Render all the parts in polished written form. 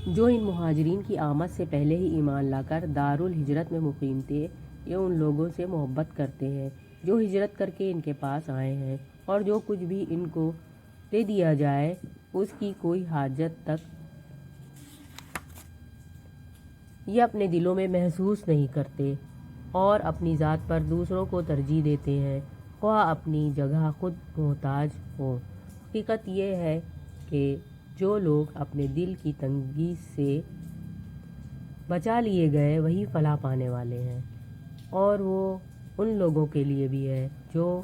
جو ان مہاجرین کی آمد سے پہلے ہی ایمان لا کر دارالہجرت میں مقیم تھے، یہ ان لوگوں سے محبت کرتے ہیں جو ہجرت کر کے ان کے پاس آئے ہیں، اور جو کچھ بھی ان کو دے دیا جائے اس کی کوئی حاجت تک یہ اپنے دلوں میں محسوس نہیں کرتے، اور اپنی ذات پر دوسروں کو ترجیح دیتے ہیں، خواہ اپنی جگہ خود محتاج ہوں۔ حقیقت یہ ہے کہ جو لوگ اپنے دل کی تنگی سے بچا لیے گئے وہی فلاح پانے والے ہیں، اور وہ ان لوگوں کے لیے بھی ہے جو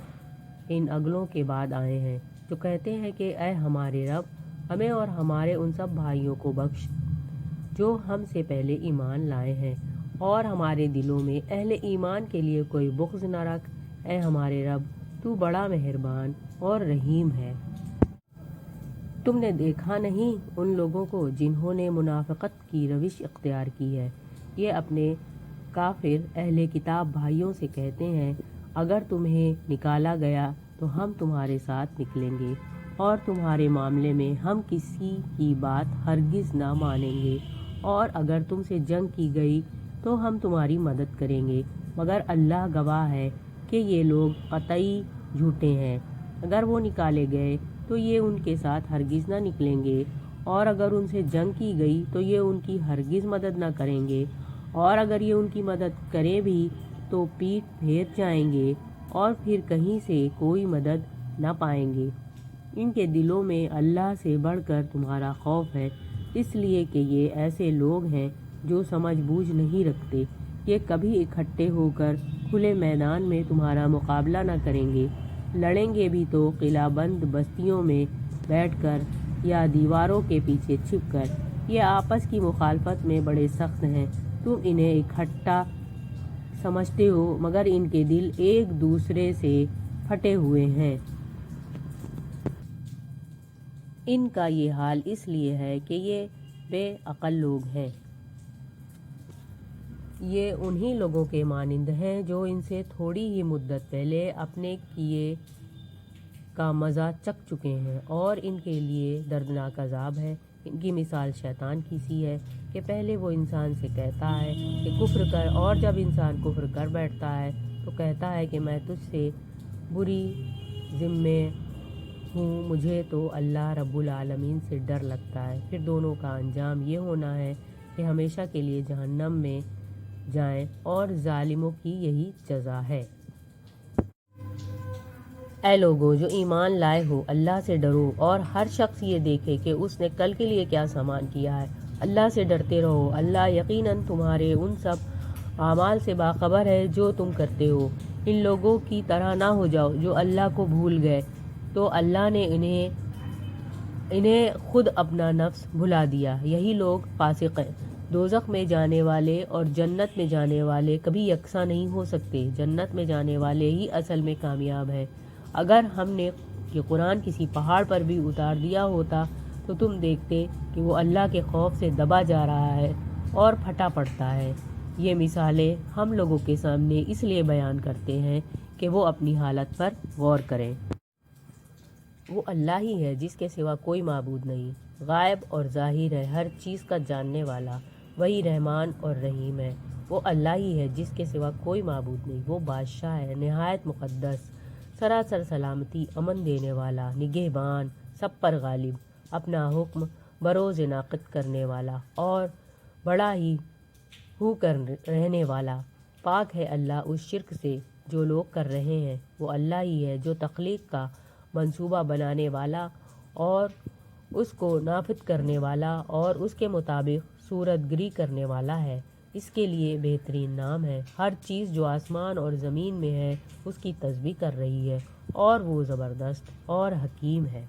ان اگلوں کے بعد آئے ہیں، جو کہتے ہیں کہ اے ہمارے رب، ہمیں اور ہمارے ان سب بھائیوں کو بخش جو ہم سے پہلے ایمان لائے ہیں، اور ہمارے دلوں میں اہل ایمان کے لیے کوئی بغض نہ رکھ، اے ہمارے رب، تو بڑا مہربان اور رحیم ہے۔ تم نے دیکھا نہیں ان لوگوں کو جنہوں نے منافقت کی روش اختیار کی ہے؟ یہ اپنے کافر اہل کتاب بھائیوں سے کہتے ہیں، اگر تمہیں نکالا گیا تو ہم تمہارے ساتھ نکلیں گے، اور تمہارے معاملے میں ہم کسی کی بات ہرگز نہ مانیں گے، اور اگر تم سے جنگ کی گئی تو ہم تمہاری مدد کریں گے، مگر اللہ گواہ ہے کہ یہ لوگ قطعی جھوٹے ہیں۔ اگر وہ نکالے گئے تو یہ ان کے ساتھ ہرگز نہ نکلیں گے، اور اگر ان سے جنگ کی گئی تو یہ ان کی ہرگز مدد نہ کریں گے، اور اگر یہ ان کی مدد کریں بھی تو پیٹھ پھیر جائیں گے اور پھر کہیں سے کوئی مدد نہ پائیں گے۔ ان کے دلوں میں اللہ سے بڑھ کر تمہارا خوف ہے، اس لیے کہ یہ ایسے لوگ ہیں جو سمجھ بوجھ نہیں رکھتے۔ یہ کبھی اکٹھے ہو کر کھلے میدان میں تمہارا مقابلہ نہ کریں گے، لڑیں گے بھی تو قلعہ بند بستیوں میں بیٹھ کر یا دیواروں کے پیچھے چھپ کر۔ یہ آپس کی مخالفت میں بڑے سخت ہیں، تم انہیں اکٹھا سمجھتے ہو مگر ان کے دل ایک دوسرے سے پھٹے ہوئے ہیں۔ ان کا یہ حال اس لیے ہے کہ یہ بے عقل لوگ ہیں۔ یہ انہی لوگوں کے مانند ہیں جو ان سے تھوڑی ہی مدت پہلے اپنے کیے کا مزہ چکھ چکے ہیں، اور ان کے لیے دردناک عذاب ہے۔ ان کی مثال شیطان کی سی ہے کہ پہلے وہ انسان سے کہتا ہے کہ کفر کر، اور جب انسان کفر کر بیٹھتا ہے تو کہتا ہے کہ میں تجھ سے بری ذمہ ہوں، مجھے تو اللہ رب العالمین سے ڈر لگتا ہے۔ پھر دونوں کا انجام یہ ہونا ہے کہ ہمیشہ کے لیے جہنم میں جائیں، اور ظالموں کی یہی جزا ہے۔ اے لوگو جو ایمان لائے ہو، اللہ سے ڈرو، اور ہر شخص یہ دیکھے کہ اس نے کل کے لیے کیا سامان کیا ہے۔ اللہ سے ڈرتے رہو، اللہ یقیناً تمہارے ان سب اعمال سے باخبر ہے جو تم کرتے ہو۔ ان لوگوں کی طرح نہ ہو جاؤ جو اللہ کو بھول گئے تو اللہ نے انہیں خود اپنا نفس بھلا دیا۔ یہی لوگ فاسق ہیں۔ دوزخ میں جانے والے اور جنت میں جانے والے کبھی یکساں نہیں ہو سکتے۔ جنت میں جانے والے ہی اصل میں کامیاب ہیں۔ اگر ہم نے یہ قرآن کسی پہاڑ پر بھی اتار دیا ہوتا تو تم دیکھتے کہ وہ اللہ کے خوف سے دبا جا رہا ہے اور پھٹا پڑتا ہے۔ یہ مثالیں ہم لوگوں کے سامنے اس لیے بیان کرتے ہیں کہ وہ اپنی حالت پر غور کریں۔ وہ اللہ ہی ہے جس کے سوا کوئی معبود نہیں، غائب اور ظاہر ہے، ہر چیز کا جاننے والا، وہی رحمان اور رحیم ہے۔ وہ اللہ ہی ہے جس کے سوا کوئی معبود نہیں، وہ بادشاہ ہے نہایت مقدس، سراسر سلامتی، امن دینے والا، نگہبان، سب پر غالب، اپنا حکم بروز نافذ کرنے والا، اور بڑا ہی ہو کر رہنے والا۔ پاک ہے اللہ اس شرک سے جو لوگ کر رہے ہیں۔ وہ اللہ ہی ہے جو تخلیق کا منصوبہ بنانے والا اور اس کو نافذ کرنے والا اور اس کے مطابق صورت گری کرنے والا ہے۔ اس کے لیے بہترین نام ہے۔ ہر چیز جو آسمان اور زمین میں ہے اس کی تسبیح کر رہی ہے، اور وہ زبردست اور حکیم ہے۔